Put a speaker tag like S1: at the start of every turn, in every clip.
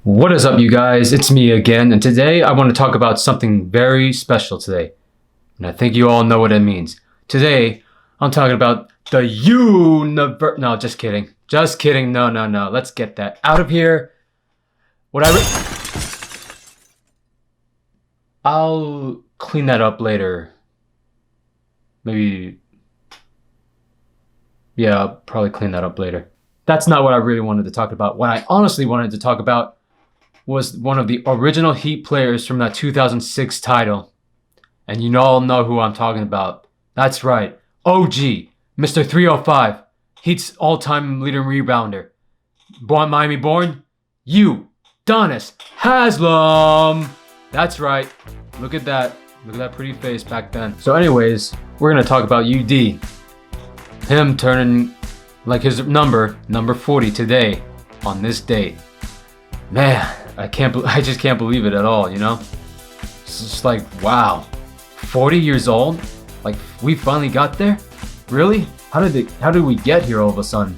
S1: What is up, you guys? It's me again, and today I want to talk about something very special today. And I think you all know what it means. Today, I'm talking about the universe. No, just kidding. Just kidding. No. Let's get that out of here. I'll clean that up later. Maybe. Yeah, I'll probably clean that up later. That's not what I really wanted to talk about. What I honestly wanted to talk about was one of the original Heat players from that 2006 title. And you all know who I'm talking about. That's right. OG, Mr. 305, Heat's all-time leading rebounder. Miami born? UDONIS HASLEM. That's right. Look at that. Look at that pretty face back then. So anyways, we're going to talk about UD. Him turning like his number 40 today on this date. Man, I just can't believe it at all, you know? It's just like, wow. 40 years old? Like, we finally got there? Really? How did we get here all of a sudden?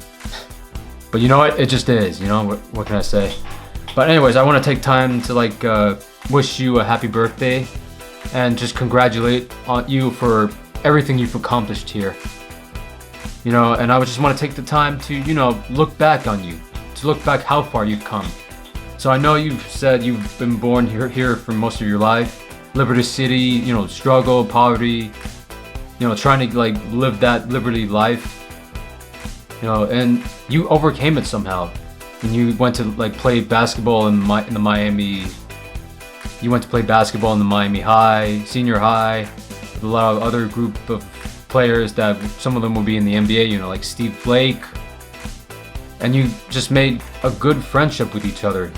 S1: But you know what? It just is, you know? What can I say? But anyways, I want to take time to wish you a happy birthday and just congratulate on you for everything you've accomplished here. You know, and I would just want to take the time to, look back on you, to look back how far you've come. So I know you've said you've been born here for most of your life. Liberty City, struggle, poverty, trying to live that liberty life. And you overcame it somehow. And you went to play basketball in the Miami. You went to play basketball in the Miami High, senior high, with a lot of other group of players that some of them will be in the NBA, like Steve Blake. And you just made a good friendship with each other.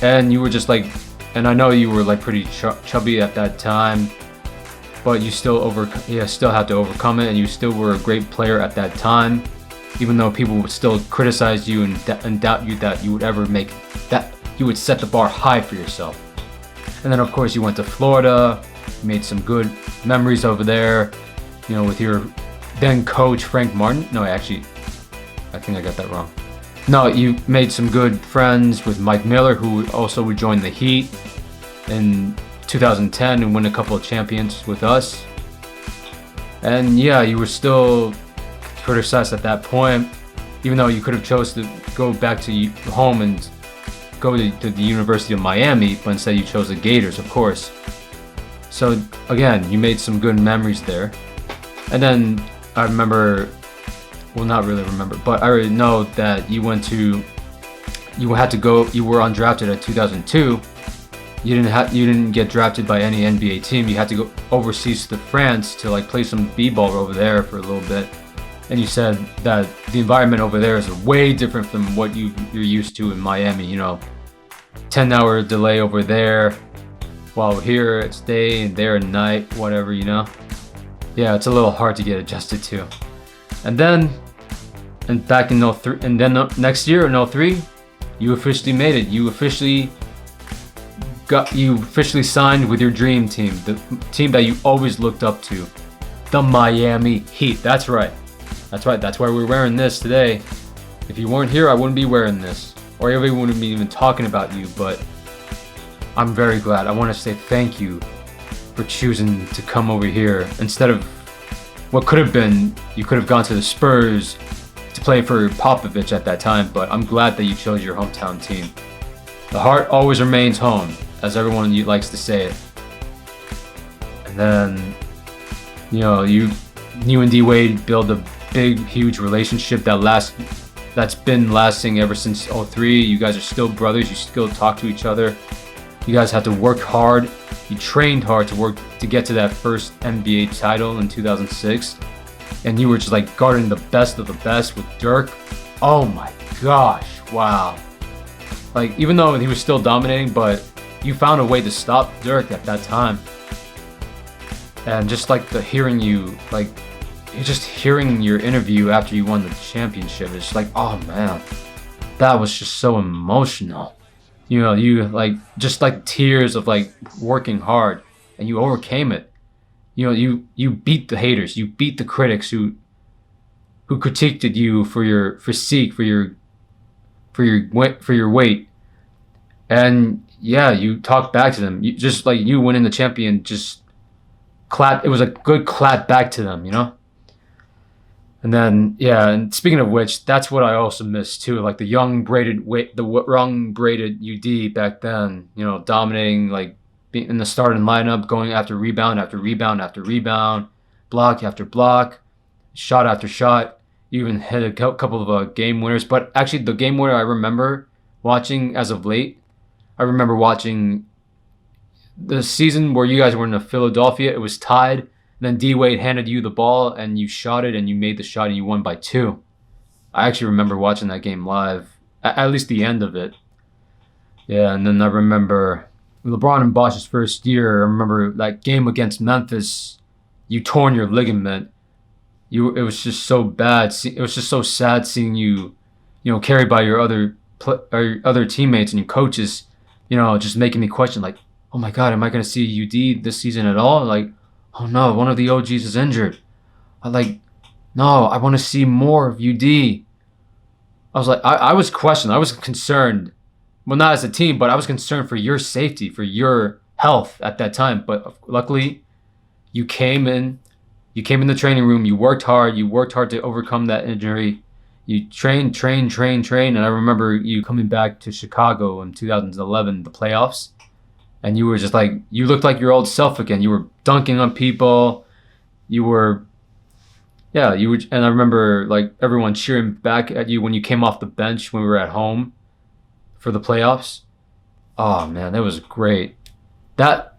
S1: And you were just and I know you were pretty chubby at that time, but you still had to overcome it, and you still were a great player at that time, even though people would still criticize you and doubt you that you would ever make that, you would set the bar high for yourself. And then of course you went to Florida, made some good memories over there, with your then coach Frank Martin. No, actually, I think I got that wrong. No, you made some good friends with Mike Miller, who also would join the Heat in 2010 and win a couple of champions with us. And yeah, you were still criticized at that point, even though you could have chose to go back to home and go to the University of Miami, but instead you chose the Gators, of course. So again, you made some good memories there. And then I remember, well, not really remember, but I already know that you were undrafted in 2002. You didn't get drafted by any NBA team. You had to go overseas to France to play some b-ball over there for a little bit. And you said that the environment over there is way different from what you're used to in Miami. 10-hour delay over there, while here it's day and there at night, whatever. Yeah, it's a little hard to get adjusted to. And back in 03, and then next year in 03, you officially made it. You officially signed with your dream team, the team that you always looked up to, the Miami Heat. That's right. That's why we're wearing this today. If you weren't here, I wouldn't be wearing this, or I wouldn't be even talking about you. But I'm very glad. I want to say thank you for choosing to come over here instead of what could have been. You could have gone to the Spurs to play for Popovich at that time, but I'm glad that you chose your hometown team. The heart always remains home, as everyone likes to say it. And then, you and D-Wade build a big, huge relationship that's been lasting ever since 03. You guys are still brothers. You still talk to each other. You guys have to work hard. You trained hard to get to that first NBA title in 2006. And you were just guarding the best of the best with Dirk. Oh my gosh, wow. Even though he was still dominating, but you found a way to stop Dirk at that time. And just hearing your interview after you won the championship, it's oh man, that was just so emotional. You just tears of working hard, and you overcame it. You beat the haters, you beat the critics who critiqued you for your physique, for your weight, And yeah, you talked back to them. Just like you winning the champion, just clap. It was a good clap back to them, you know? And then, yeah, and speaking of which, that's what I also miss too. Like young braided UD back then, dominating, like being in the starting lineup, going after rebound after rebound after rebound, block after block, shot after shot. You even hit a couple of game winners. But actually, the game winner I remember watching as of late, I remember watching the season where you guys were in Philadelphia. It was tied. And then D Wade handed you the ball and you shot it and you made the shot and you won by 2. I actually remember watching that game live, at least the end of it. Yeah, and then I remember LeBron and Bosh's first year. I remember that game against Memphis. You torn your ligament. It was just so bad. It was just so sad seeing you, carried by your other teammates and your coaches. Just making me question, like, oh my God, am I going to see UD this season at all? Like, oh no, one of the OGs is injured. No, I want to see more of UD. I was like, I was questioning, I was concerned. Well, not as a team, but I was concerned for your safety, for your health at that time. But luckily, you came in the training room, you worked hard to overcome that injury. You trained, and I remember you coming back to Chicago in 2011, the playoffs. And you were just like, you looked like your old self again. You were dunking on people. You were, and I remember like everyone cheering back at you when you came off the bench when we were at home for the playoffs. Oh man, that was great. That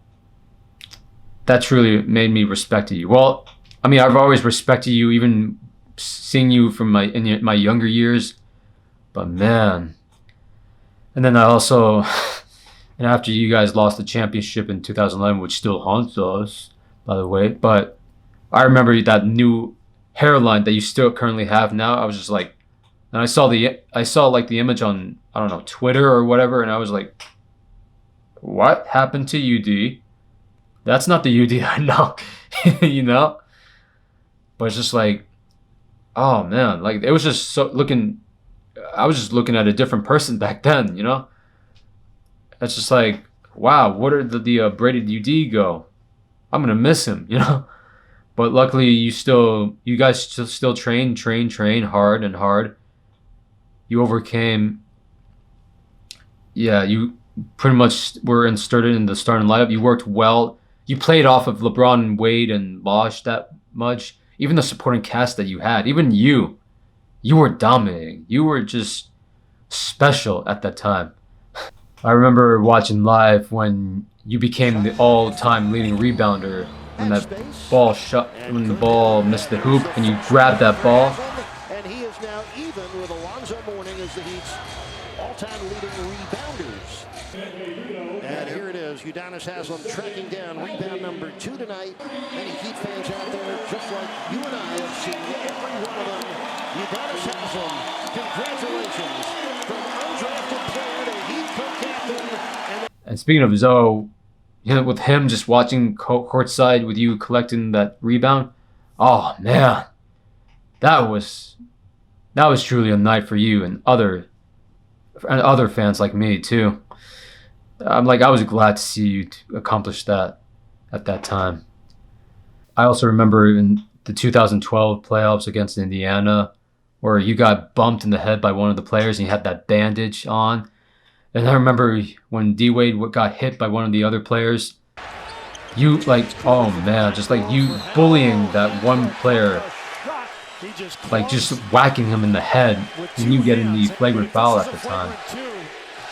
S1: truly made me respect you. Well, I mean, I've always respected you, even seeing you from in my younger years. But man, and then I also. And after you guys lost the championship in 2011, which still haunts us, by the way, but I remember that new hairline that you still currently have now. I was just like, and I saw like the image on, I don't know, Twitter or whatever, and I was like, what happened to UD? That's not the UD I know, But it's just like, oh man, like it was just I was just looking at a different person back then, It's just like, wow, where did the braided UD go? I'm gonna miss him, But luckily, you guys still train hard and hard. You overcame. Yeah, you pretty much were inserted in the starting lineup. You worked well. You played off of LeBron, Wade, and Bosh that much. Even the supporting cast that you had, even you were dominating. You were just special at that time. I remember watching live when you became the all-time leading rebounder when when the ball missed the hoop and you grabbed that ball.
S2: And he is now even with Alonzo Mourning as the Heat's all-time leading rebounders. And here it is, UDONIS HASLEM tracking down rebound number 2 tonight. Many Heat fans out there, just like you and I have seen every one of them. UDONIS HASLEM, congratulations from undrafted player to Heat co-captain.
S1: And speaking of Zoe, with him just watching courtside with you collecting that rebound, oh man, that was truly a night for you and other fans like me too. I was glad to see you accomplish that at that time. I also remember in the 2012 playoffs against Indiana, where you got bumped in the head by one of the players and you had that bandage on. And I remember when D Wade got hit by one of the other players, you oh man, just like you bullying that one player, like just whacking him in the head, and you getting the flagrant foul at the time.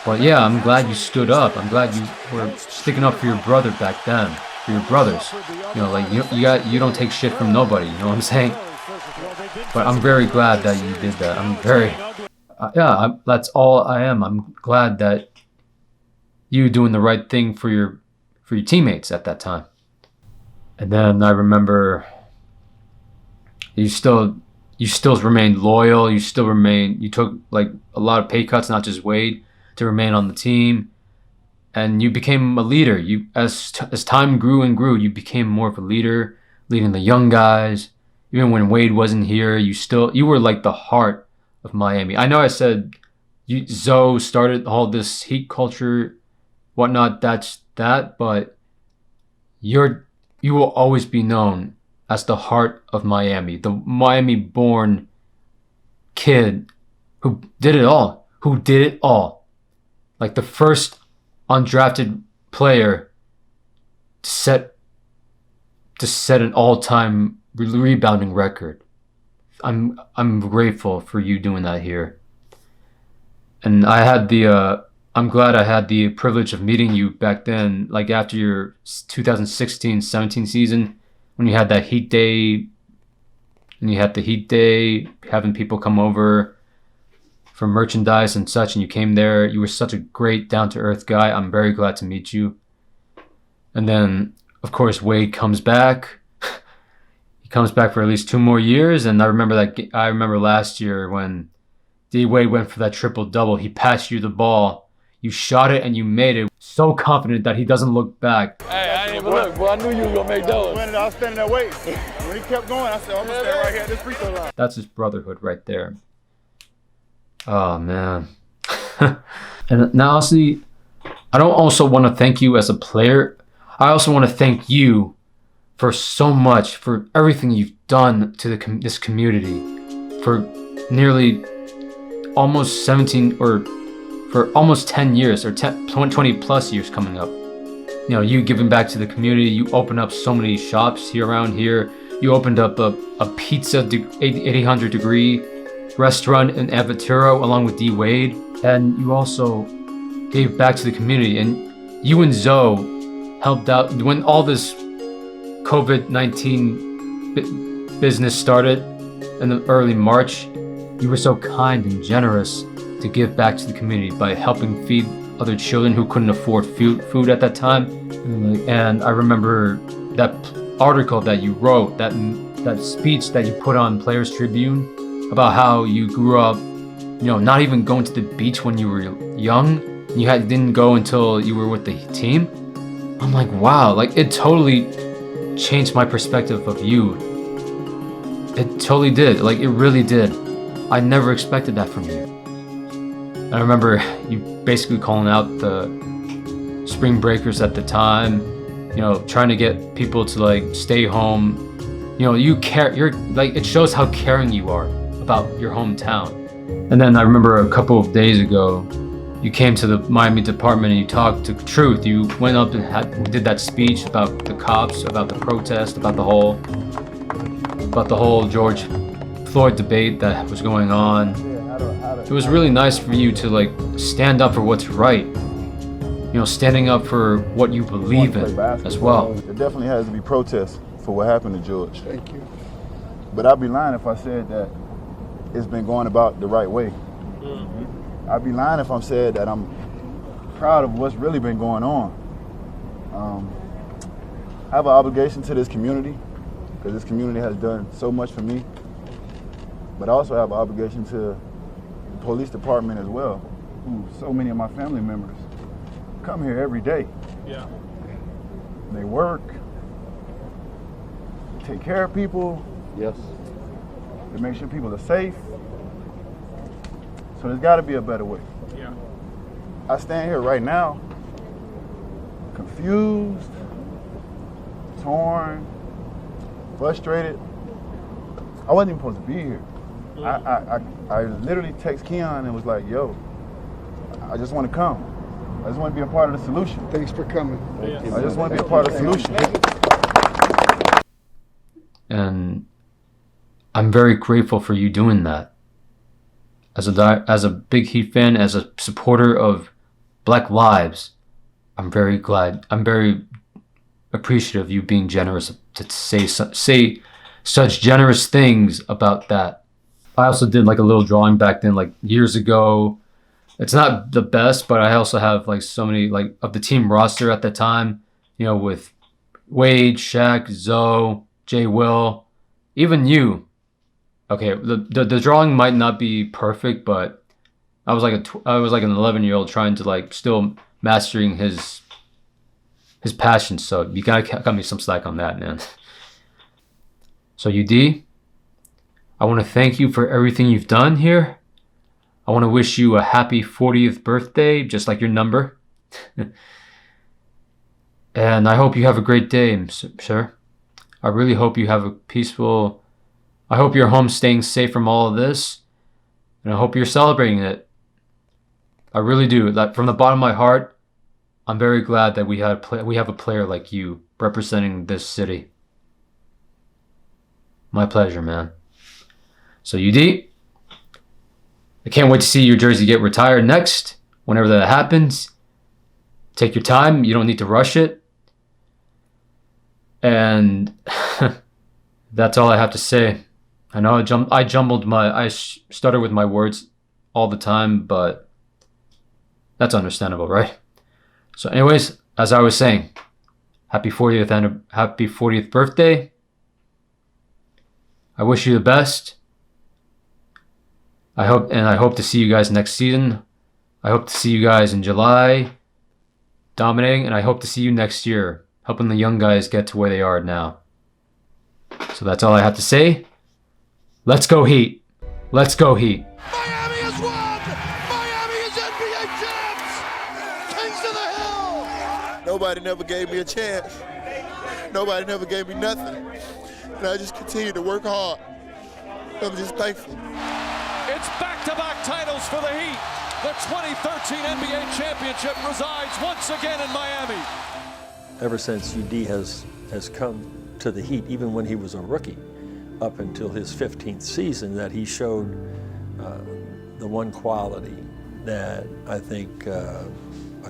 S1: But yeah, I'm glad you stood up. I'm glad you were sticking up for your brother back then, for your brothers. You don't take shit from nobody. You know what I'm saying? But I'm very glad that you did that. I'm very. That's all I am. I'm glad that you doing the right thing for your teammates at that time. And then I remember you still remained loyal. You took like a lot of pay cuts, not just Wade, to remain on the team. And you became a leader. As time grew and grew, you became more of a leader, leading the young guys. Even when Wade wasn't here, you were like the heart of Miami. I know I said Zoe started all this Heat culture, whatnot. That's that, but you will always be known as the heart of Miami, the Miami-born kid who did it all, like the first undrafted player to set an all-time rebounding record. I'm grateful for you doing that here. And I'm glad I had the privilege of meeting you back then, like after your 2016-17 season, when you had that Heat Day, and you had the Heat Day, having people come over for merchandise and such, and you came there. You were such a great, down-to-earth guy. I'm very glad to meet you. And then, of course, Wade comes back. He comes back for at least 2 more years, and I remember last year when D-Wade went for that triple-double. He passed you the ball. You shot it, and you made it. So confident that he doesn't look back.
S3: Hey, I didn't even look, boy. I knew you were going to make those. When I was standing there waiting. When he kept going, I said, I'm going to stand right here at this free throw line.
S1: That's his brotherhood right there. Oh, man. And now, honestly, I don't also want to thank you as a player. I also want to thank you for so much, for everything you've done to this community for nearly almost 17 or for almost 10 years or 20 plus years coming up. You know, you giving back to the community. You opened up so many shops here around here. You opened up a pizza 800 degree restaurant in Avatero along with D Wade, and you also gave back to the community. And you and Zoe helped out when all this COVID-19 business started in the early March. You were so kind and generous to give back to the community by helping feed other children who couldn't afford food at that time. And I remember that article that you wrote, that speech that you put on Players Tribune about how you grew up, you know, not even going to the beach when you were young. You didn't go until you were with the team. I'm like, wow, like it totally changed my perspective of you. It totally did. Like it really did. I never expected that from you. I remember you basically calling out the spring breakers at the time, you know, trying to get people to like stay home. You know, you care. You're like, it shows how caring you are about your hometown. And then I remember a couple of days ago, you came to the Miami department and you talked to Truth. You went up and did that speech about the cops, about the protest, about the whole George Floyd debate that was going on. It was really nice for you to like stand up for what's right. You know, standing up for what you believe in as well.
S4: There definitely has to be protests for what happened to George. Thank you. But I'd be lying if I said that it's been going about the right way. Mm-hmm. I'd be lying if I said that I'm proud of what's really been going on. I have an obligation to this community because this community has done so much for me. But I also have an obligation to the police department as well, who so many of my family members come here every day. Yeah. They work, they take care of people. Yes. They make sure people are safe. So there's got to be a better way. Yeah. I stand here right now, confused, torn, frustrated. I wasn't even supposed to be here. I literally text Keon and was like, yo, I just want to come. I just want to be a part of the solution.
S5: Thanks for coming.
S4: I just want to be a part of the solution.
S1: And I'm very grateful for you doing that. As a big Heat fan, as a supporter of Black lives, I'm very glad. I'm very appreciative of you being generous to say such generous things about that. I also did like a little drawing back then, like years ago. It's not the best, but I also have like so many like of the team roster at the time, you know, with Wade, Shaq, Zoe, Jay Will, even you. Okay, the drawing might not be perfect, but I was like an 11-year-old trying to like still mastering his passion. So you gotta cut me some slack on that, man. So UD, I want to thank you for everything you've done here. I want to wish you a happy 40th birthday, just like your number. And I hope you have a great day, sir. I really hope you have a peaceful... I hope you're home staying safe from all of this. And I hope you're celebrating it. I really do. Like, from the bottom of my heart, I'm very glad that we have a player like you representing this city. My pleasure, man. So, UD, I can't wait to see your jersey get retired next. Whenever that happens, take your time. You don't need to rush it. And that's all I have to say. I know I stutter with my words all the time, but that's understandable, right? So anyways, as I was saying, happy 40th birthday. I wish you the best. I hope to see you guys next season. I hope to see you guys in July dominating, and I hope to see you next year helping the young guys get to where they are now. So that's all I have to say. Let's go Heat. Let's go Heat.
S2: Miami has won! Miami is NBA champs! Kings of the Hill!
S3: Nobody never gave me a chance. Nobody never gave me nothing. And I just continue to work hard. I'm just thankful.
S5: It's back-to-back titles for the Heat. The 2013 NBA championship resides once again in Miami.
S6: Ever since UD has come to the Heat, even when he was a rookie, up until his 15th season, that he showed the one quality that I think a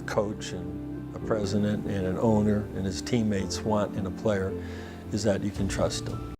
S6: coach and a president and an owner and his teammates want in a player, is that you can trust them.